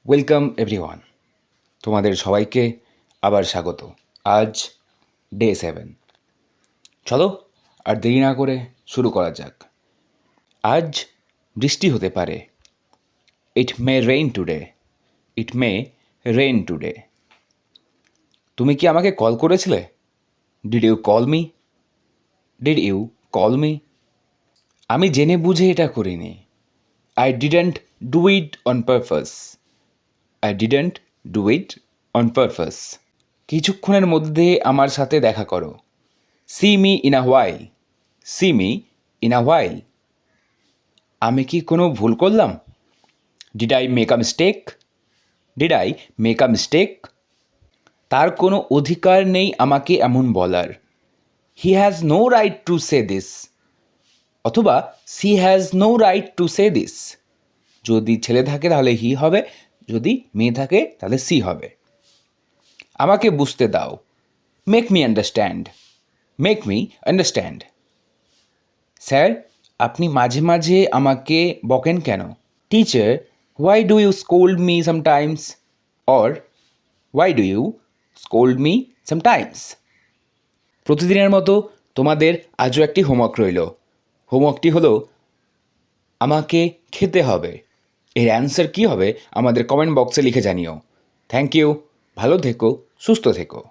Welcome everyone, তোমাদের সবাইকে আবার স্বাগত। আজ ডে 7। চলো আর দেরি না করে শুরু করা যাক। আজ বৃষ্টি হতে পারে। It may rain today. It may rain today. তুমি কি আমাকে কল করেছিলে? Did you call me? Did you call me? আমি জেনে বুঝে এটা করিনি। I didn't do it on purpose. I didn't do it on purpose. কিছুক্ষণের মধ্যে আমার সাথে দেখা করো। See me in a while. See me in a while. আমি কি কোনো ভুল করলাম? Did I make a mistake? Did I make a mistake? তার কোনো অধিকার নেই আমাকে এমন বলার। He has no right to say this. অথবা she has no right to say this. যদি ছেলে থাকে তাহলে হি হবে, যদি মেয়ে থাকে তাহলে সি হবে। আমাকে বুঝতে দাও। Make me understand. Make me understand. Sir, আপনি মাঝে মাঝে আমাকে বকেন কেন? Teacher, why do you scold me sometimes? Or why do you scold me sometimes? প্রতিদিনের মতো তোমাদের আজও একটি হোমওয়ার্ক রইল। হোমওয়ার্কটি হলো আমাকে খেতে হবে। এর অ্যান্সার কী হবে আমাদের কমেন্ট বক্সে লিখে জানিও। Thank you. ভালো থেকো, সুস্থ থেকো।